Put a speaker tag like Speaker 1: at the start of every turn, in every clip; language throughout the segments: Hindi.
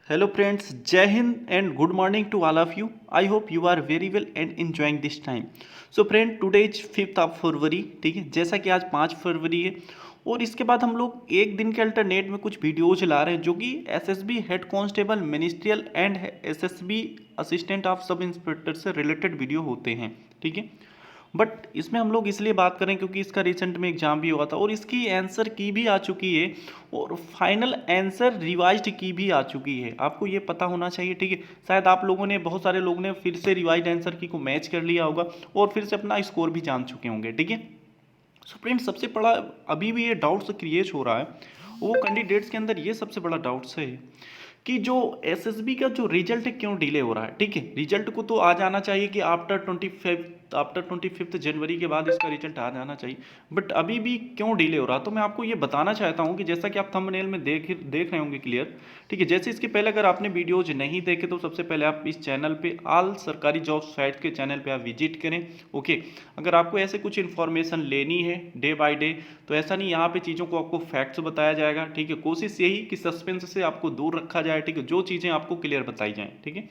Speaker 1: Hello friends, Jai Hind and good morning to all of you. I hope you are very well and enjoying this time. So friend, today is 5th of फरवरी, ठीक है। जैसा कि आज 5 फरवरी है और इसके बाद हम लोग एक दिन के अल्टरनेट में कुछ वीडियोज ला रहे हैं जो कि SSB head constable ministerial and SSB assistant of sub inspector से रिलेटेड वीडियो होते हैं, ठीक है। बट इसमें हम लोग इसलिए बात करें क्योंकि इसका रिसेंट में एग्जाम भी हुआ था और इसकी आंसर की भी आ चुकी है और फाइनल आंसर रिवाइज्ड की भी आ चुकी है। आपको ये पता होना चाहिए, ठीक है। शायद आप लोगों ने, बहुत सारे लोगों ने फिर से रिवाइज्ड आंसर की को मैच कर लिया होगा और फिर से अपना स्कोर भी जान चुके होंगे, ठीक है। सो फ्रेंड्स, सबसे बड़ा अभी भी ये डाउट्स क्रिएट हो रहा है, वो कैंडिडेट्स के अंदर ये सबसे बड़ा डाउट्स है कि जो एसएसबी का जो रिजल्ट है क्यों डिले हो रहा है, ठीक है। रिजल्ट को तो आ जाना चाहिए कि आफ्टर 25 जनवरी के बाद इसका रिजल्ट आ जाना चाहिए, बट अभी भी क्यों डिले हो रहा है। तो मैं आपको ये बताना चाहता हूँ कि जैसा कि आप थंबनेल में देख रहे होंगे क्लियर, ठीक है। जैसे इसके पहले अगर आपने वीडियोज नहीं देखे तो सबसे पहले आप इस चैनल पे ऑल सरकारी जॉब साइट के चैनल पे आप विजिट करें, ओके। अगर आपको ऐसे कुछ इन्फॉर्मेशन लेनी है डे बाय डे, तो ऐसा नहीं, यहाँ पे चीज़ों को आपको फैक्ट्स बताया जाएगा, ठीक है। कोशिश यही कि सस्पेंस से आपको दूर रखा जाए, ठीक है, जो चीज़ें आपको क्लियर बताई जाएँ, ठीक है।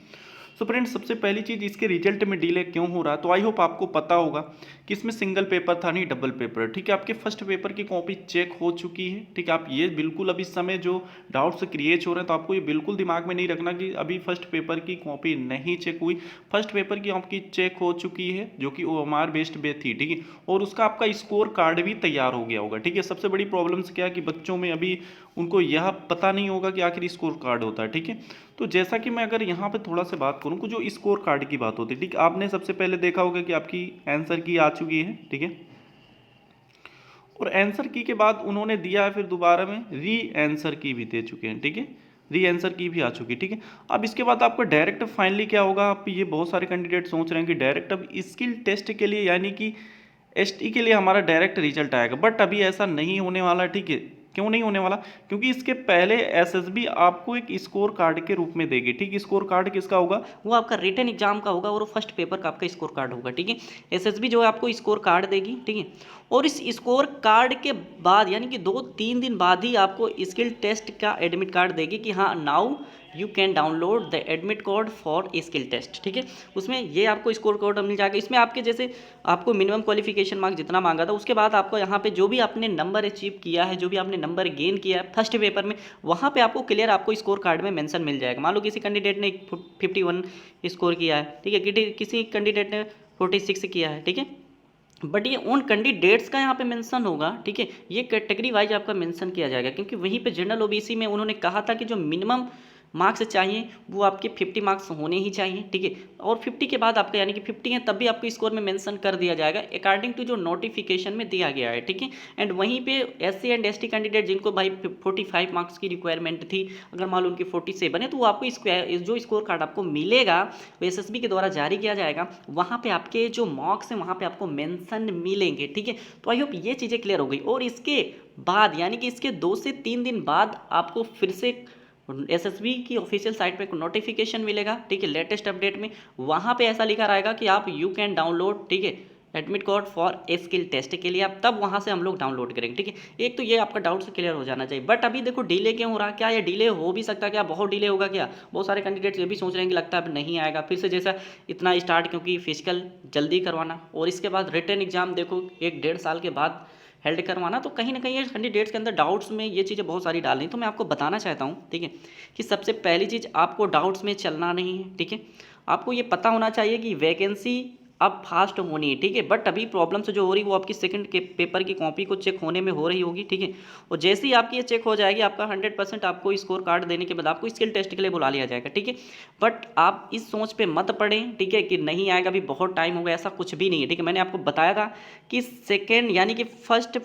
Speaker 1: सो फ्रेंड्स, सबसे पहली चीज़, इसके रिजल्ट में डिले क्यों हो रहा है, तो आई होप आपको पता होगा कि इसमें सिंगल पेपर था, नहीं डबल पेपर, ठीक है। आपके फर्स्ट पेपर की कॉपी चेक हो चुकी है, ठीक है। आप ये बिल्कुल अभी समय जो डाउट्स क्रिएट हो रहे हैं, तो आपको ये बिल्कुल दिमाग में नहीं रखना कि अभी फर्स्ट पेपर की कॉपी नहीं चेक हुई। फर्स्ट पेपर की आपकी चेक हो चुकी है, जो कि OMR बेस्ड पे थी, ठीक है। और उसका आपका स्कोर कार्ड भी तैयार हो गया होगा, ठीक है। सबसे बड़ी प्रॉब्लम्स क्या है कि बच्चों में अभी उनको यह पता नहीं होगा कि आखिर स्कोर कार्ड होता है, ठीक है। तो जैसा कि मैं अगर यहाँ पे थोड़ा सा बात करूँ कि जो स्कोर कार्ड की बात होती है, ठीक, आपने सबसे पहले देखा होगा कि आपकी आंसर की आ चुकी है, ठीक है। और आंसर की के बाद उन्होंने दिया है, फिर दोबारा में री आंसर की भी दे चुके हैं, ठीक है। री आंसर की भी आ चुकी है, ठीक है। अब इसके बाद आपका डायरेक्ट फाइनली क्या होगा, आप ये बहुत सारे कैंडिडेट सोच रहे हैं कि डायरेक्ट अब स्किल टेस्ट के लिए यानी कि एसटी के लिए हमारा डायरेक्ट रिजल्ट आएगा, बट अभी ऐसा नहीं होने वाला, ठीक है। क्यों नहीं होने वाला, क्योंकि इसके पहले एसएसबी आपको एक स्कोर कार्ड के रूप में देगी, ठीक। स्कोर कार्ड किसका होगा,
Speaker 2: वो आपका रिटन एग्जाम का होगा और वो फर्स्ट पेपर का आपका स्कोर कार्ड होगा, ठीक है। एसएसबी जो है आपको स्कोर कार्ड देगी, ठीक है। और इस स्कोर कार्ड के बाद यानी कि 2-3 दिन बाद ही आपको स्किल टेस्ट का एडमिट कार्ड देगी कि हाँ, now you can download the admit code for skill test, ठीक है। उसमें ये आपको स्कोर कोड मिल जाएगा। इसमें आपके जैसे आपको मिनिमम क्वालिफिकेशन मार्क जितना मांगा था, उसके बाद आपको यहाँ पे जो भी आपने नंबर अचीव किया है, जो भी आपने नंबर गेन किया है फर्स्ट पेपर में, वहाँ पे आपको क्लियर आपको स्कोर कार्ड में मेंशन मिल जाएगा। मान लो किसी कैंडिडेट ने 51 स्कोर किया है, ठीक है, किसी कैंडिडेट ने 46 किया है, ठीक है। बट ये उन कैंडिडेट्स का यहाँ पे मेंशन होगा, ठीक है। ये कैटेगरी वाइज आपका मेंशन किया जाएगा, क्योंकि वहीं पे जनरल ओबीसी में उन्होंने कहा था कि जो मिनिमम मार्क्स चाहिए वो आपके 50 मार्क्स होने ही चाहिए, ठीक है। और 50 के बाद आपका यानी कि 50 है तब भी आपको स्कोर में मेंशन कर दिया जाएगा अकॉर्डिंग टू जो नोटिफिकेशन में दिया गया है, ठीक है। एंड वहीं पे SC एंड ST कैंडिडेट जिनको भाई 45 मार्क्स की रिक्वायरमेंट थी, अगर मान लो उनकी 47 है, तो वो आपको जो स्कोर कार्ड आपको मिलेगा वो SSB के द्वारा जारी किया जाएगा। वहाँ पे आपके जो मार्क्स हैं वहाँ पे आपको मेंशन मिलेंगे, ठीक है। तो आई होप ये चीज़ें क्लियर हो गई। और इसके बाद यानी कि इसके 2 से 3 दिन बाद आपको फिर से एसएसबी की ऑफिशियल साइट पे एक नोटिफिकेशन मिलेगा, ठीक है, लेटेस्ट अपडेट में। वहाँ पे ऐसा लिखा रहेगा कि आप यू कैन डाउनलोड, ठीक है, admit code for skill test के लिए, आप तब वहाँ से हम लोग डाउनलोड करेंगे, ठीक है। एक तो ये आपका डाउट से क्लियर हो जाना चाहिए। बट अभी देखो डिले क्यों हो रहा है, क्या ये डिले हो भी सकता है, क्या बहुत डिले होगा, क्या बहुत सारे कैंडिडेट्स ये भी सोच रहे हैं कि लगता है अब नहीं आएगा फिर से जैसा इतना स्टार्ट, क्योंकि फिजिकल जल्दी करवाना और इसके बाद रिटर्न एग्जाम देखो 1-1.5 साल के बाद हेल्ड करवाना, तो कहीं ना कहीं कैंडिडेट्स के अंदर डाउट्स में ये चीज़ें बहुत सारी डाल रही। तो मैं आपको बताना चाहता हूँ, ठीक है, कि सबसे पहली चीज़ आपको डाउट्स में चलना नहीं है, ठीक है। आपको ये पता होना चाहिए कि वैकेंसी अब फास्ट होनी है, ठीक है। बट अभी प्रॉब्लम से जो हो रही है वो आपकी सेकंड के पेपर की कॉपी को चेक होने में हो रही होगी, ठीक है। और जैसे ही आपकी ये चेक हो जाएगी, आपका 100% आपको स्कोर कार्ड देने के बाद आपको स्किल टेस्ट के लिए बुला लिया जाएगा, ठीक है। बट आप इस सोच पे मत पड़ें, ठीक है, कि नहीं आएगा, अभी बहुत टाइम होगा, ऐसा कुछ भी नहीं है, ठीक है। मैंने आपको बताया था कि सेकेंड यानी कि फर्स्ट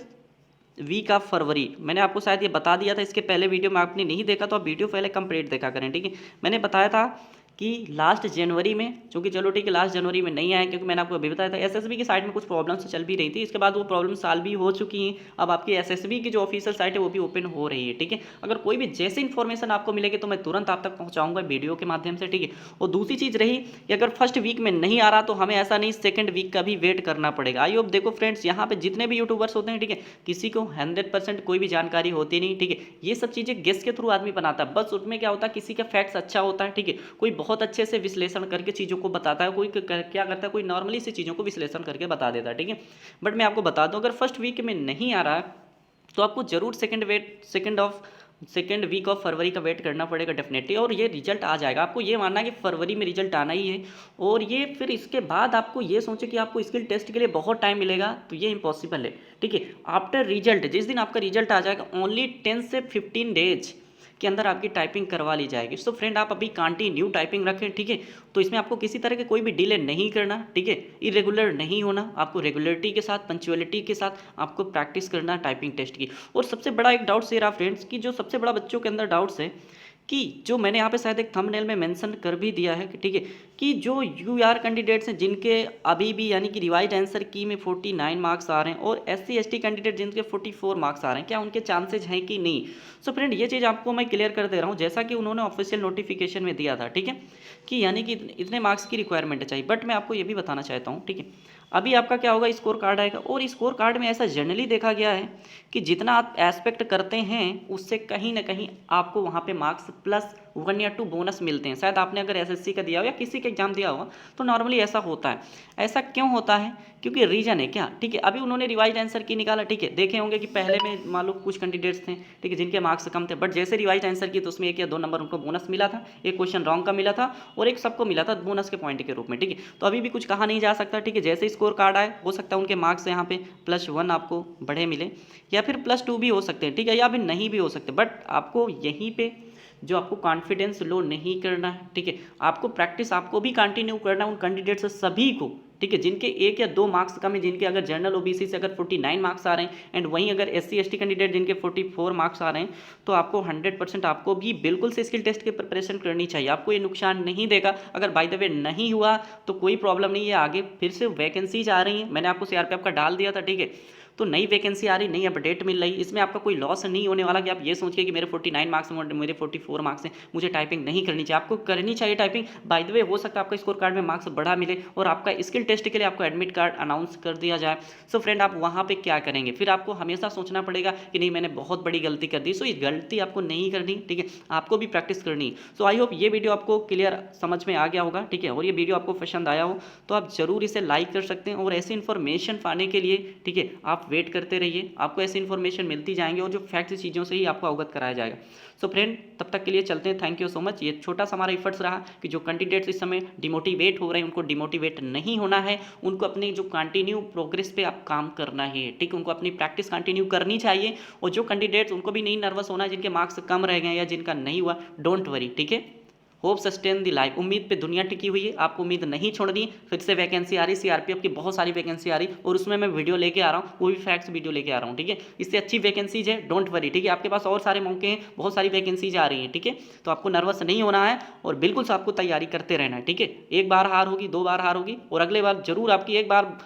Speaker 2: वीक ऑफ फरवरी, मैंने आपको शायद ये बता दिया था इसके पहले वीडियो में, आपने नहीं देखा तो आप वीडियो पहले कंप्लीट देखा करें, ठीक है। मैंने बताया था कि लास्ट जनवरी में, चूँकि चलो ठीक है लास्ट जनवरी में नहीं आया क्योंकि मैंने आपको अभी बताया था एसएसबी की साइट में कुछ प्रॉब्लम्स चल भी रही थी, इसके बाद वो प्रॉब्लम सॉल्व भी हो चुकी हैं। अब आपकी एसएसबी की जो ऑफिशियल साइट है वो भी ओपन हो रही है, ठीक है। अगर कोई भी जैसे इन्फॉर्मेशन आपको मिलेगी तो मैं तुरंत आप तक पहुँचाऊँगा वीडियो के माध्यम से, ठीक है। और दूसरी चीज़ रही कि अगर फर्स्ट वीक में नहीं आ रहा तो हमें ऐसा नहीं सेकंड वीक का भी वेट करना पड़ेगा। आई होप देखो फ्रेंड्स, यहाँ पे जितने भी यूट्यूबर्स होते हैं, ठीक है, किसी को 100% कोई भी जानकारी होती नहीं, ठीक है। ये सब चीज़ें गेस के थ्रू आदमी बनाता है, बस उसमें क्या होता है किसी का फैक्ट्स अच्छा होता है, ठीक है, कोई बहुत अच्छे से विश्लेषण करके चीज़ों को बताता है, कोई क्या करता है कोई नॉर्मली से चीज़ों को विश्लेषण करके बता देता है, ठीक है। बट मैं आपको बता दूं अगर फर्स्ट वीक में नहीं आ रहा है तो आपको जरूर सेकेंड वीक ऑफ फरवरी का वेट करना पड़ेगा डेफिनेटली, और ये रिजल्ट आ जाएगा। आपको ये मानना है कि फरवरी में रिजल्ट आना ही है, और ये फिर इसके बाद आपको ये सोचे कि आपको स्किल टेस्ट के लिए बहुत टाइम मिलेगा, तो ये इम्पॉसिबल है, ठीक है। आफ्टर रिजल्ट, जिस दिन आपका रिजल्ट आ जाएगा ओनली 10 से 15 डेज के अंदर आपकी टाइपिंग करवा ली जाएगी। सो फ्रेंड आप अभी कंटिन्यू टाइपिंग रखें, ठीक है। तो इसमें आपको किसी तरह के कोई भी डिले नहीं करना, ठीक है, इरेगुलर नहीं होना, आपको रेगुलरिटी के साथ पंक्चुअलिटी के साथ आपको प्रैक्टिस करना टाइपिंग टेस्ट की। और सबसे बड़ा एक डाउट्स ये रहा फ्रेंड्स कि जो सबसे बड़ा बच्चों के अंदर डाउट्स है कि जो मैंने यहाँ पे शायद एक थंबनेल में मेंशन कर भी दिया है कि ठीक है कि जो यूआर कैंडिडेट्स हैं जिनके अभी भी यानी कि रिवाइज आंसर की में 49 मार्क्स आ रहे हैं और एससी एसटी कैंडिडेट जिनके 44 मार्क्स आ रहे हैं, क्या उनके चांसेज हैं कि नहीं। सो फ्रेंड ये चीज़ आपको मैं क्लियर कर दे रहा हूँ, जैसा कि उन्होंने ऑफिशियल नोटिफिकेशन में दिया था, ठीक है, कि यानी कि इतने मार्क्स की रिक्वायरमेंट चाहिए। बट मैं आपको ये भी बताना चाहता हूँ, ठीक है, अभी आपका क्या होगा स्कोर कार्ड आएगा, और स्कोर कार्ड में ऐसा जनरली देखा गया है कि जितना आप एस्पेक्ट करते हैं उससे कहीं ना कहीं आपको वहाँ पे मार्क्स प्लस 1 या 2 बोनस मिलते हैं। शायद आपने अगर एसएससी का दिया हो या किसी का एग्जाम दिया होगा तो नॉर्मली ऐसा होता है। ऐसा क्यों होता है? क्योंकि रीजन है क्या, ठीक है। अभी उन्होंने रिवाइज आंसर की निकाला, ठीक है, देखे होंगे कि पहले में मान लो कुछ कैंडिडेट्स थे, ठीक है, जिनके मार्क्स कम थे, बट जैसे रिवाइज आंसर की तो उसमें 1 या 2 नंबर उनको बोनस मिला था, एक क्वेश्चन रॉन्ग का मिला था और एक सबको मिला था बोनस के पॉइंट के रूप में, ठीक है। तो अभी भी कुछ कहा नहीं जा सकता, ठीक है। जैसे स्कोर कार्ड आए हो सकता है उनके मार्क्स यहाँ पे +1 आपको बढ़े मिले या फिर +2 भी हो सकते हैं, ठीक है, या फिर नहीं भी हो सकते। बट आपको यहीं पे जो आपको कॉन्फिडेंस लो नहीं करना है, ठीक है, आपको प्रैक्टिस आपको भी कंटिन्यू करना है उन कैंडिडेट्स सभी को, ठीक है, जिनके 1 या 2 मार्क्स कम है, जिनके अगर जनरल ओबीसी से अगर 49 मार्क्स आ रहे हैं एंड वहीं अगर एससी एसटी कैंडिडेट जिनके 44 मार्क्स आ रहे हैं, तो आपको 100% आपको भी बिल्कुल से स्किल टेस्ट की प्रिपरेशन करनी चाहिए। आपको ये नुकसान नहीं देगा। अगर बाय द वे नहीं हुआ तो कोई प्रॉब्लम नहीं है, आगे फिर से वैकेंसीज आ रही हैं, मैंने आपको सीआरपीएफ का डाल दिया था, ठीक है, तो नई वैकेंसी आ रही, नई अपडेट मिल रही, इसमें आपका कोई लॉस नहीं होने वाला कि आप ये सोच के कि मेरे 49 मार्क्स हैं, मेरे 44 मार्क्स हैं, मुझे टाइपिंग नहीं करनी चाहिए। आपको करनी चाहिए टाइपिंग। बाय द वे हो सकता है आपका स्कोर कार्ड में मार्क्स बढ़ा मिले और आपका स्किल टेस्ट के लिए आपको एडमिट कार्ड अनाउंस कर दिया जाए। सो फ्रेंड आप वहाँ पे क्या करेंगे, फिर आपको हमेशा सोचना पड़ेगा कि नहीं मैंने बहुत बड़ी गलती कर दी। सो ये गलती आपको नहीं करनी, ठीक है, आपको भी प्रैक्टिस करनी है। सो आई होप ये वीडियो आपको क्लियर समझ में आ गया होगा, ठीक है, और ये वीडियो आपको पसंद आया हो तो आप जरूर इसे लाइक कर सकते हैं और ऐसी इन्फॉर्मेशन पाने के लिए, ठीक है, आप वेट करते रहिए, आपको ऐसी इन्फॉर्मेशन मिलती जाएंगे और जो फैक्ट चीज़ों से ही आपको अवगत कराया जाएगा। सो फ्रेंड तब तक के लिए चलते हैं, थैंक यू सो मच। ये छोटा सा हमारा एफर्ट्स रहा कि जो कैंडिडेट्स इस समय डिमोटिवेट हो रहे हैं उनको डिमोटिवेट नहीं होना है, उनको अपने जो कंटिन्यू प्रोग्रेस पे आप काम करना है, ठीक है, उनको अपनी प्रैक्टिस कंटिन्यू करनी चाहिए। और जो कैंडिडेट्स उनको भी नहीं नर्वस होना है जिनके मार्क्स कम रह गए या जिनका नहीं हुआ, डोंट वरी, ठीक है। होप सस्टेन दी लाइफ, उम्मीद पे दुनिया टिकी हुई है, आपको उम्मीद नहीं छोड़नी। फिर से वैकेंसी आ रही, सीआरपीएफ की बहुत सारी वैकेंसी आ रही और उसमें मैं वीडियो लेके आ रहा हूँ, वो भी फैक्ट्स वीडियो लेके आ रहा हूँ, ठीक है। इससे अच्छी वैकेंसीज है, डोंट वरी, ठीक है, आपके पास और सारे मौके हैं, बहुत सारी वैकेंसीज आ रही हैं, ठीक है। तो आपको नर्वस नहीं होना है और बिल्कुल से आपको तैयारी करते रहना है, ठीक है। एक बार हार होगी, 2 बार हार होगी और अगले बार जरूर आपकी एक बार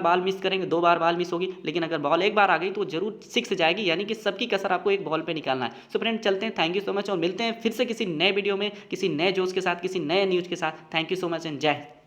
Speaker 2: बॉल मिस करेंगे, 2 बार बॉल मिस होगी, लेकिन अगर बॉल एक बार आ गई तो जरूर 6 जाएगी, यानी कि सबकी कसर आपको एक बॉल पे निकालना है। सो फ्रेंड चलते हैं, थैंक यू सो मच और मिलते हैं फिर से किसी नए वीडियो में, किसी नए जोश के साथ, किसी नए न्यूज़ के साथ। Thank you so much and जय हिंद।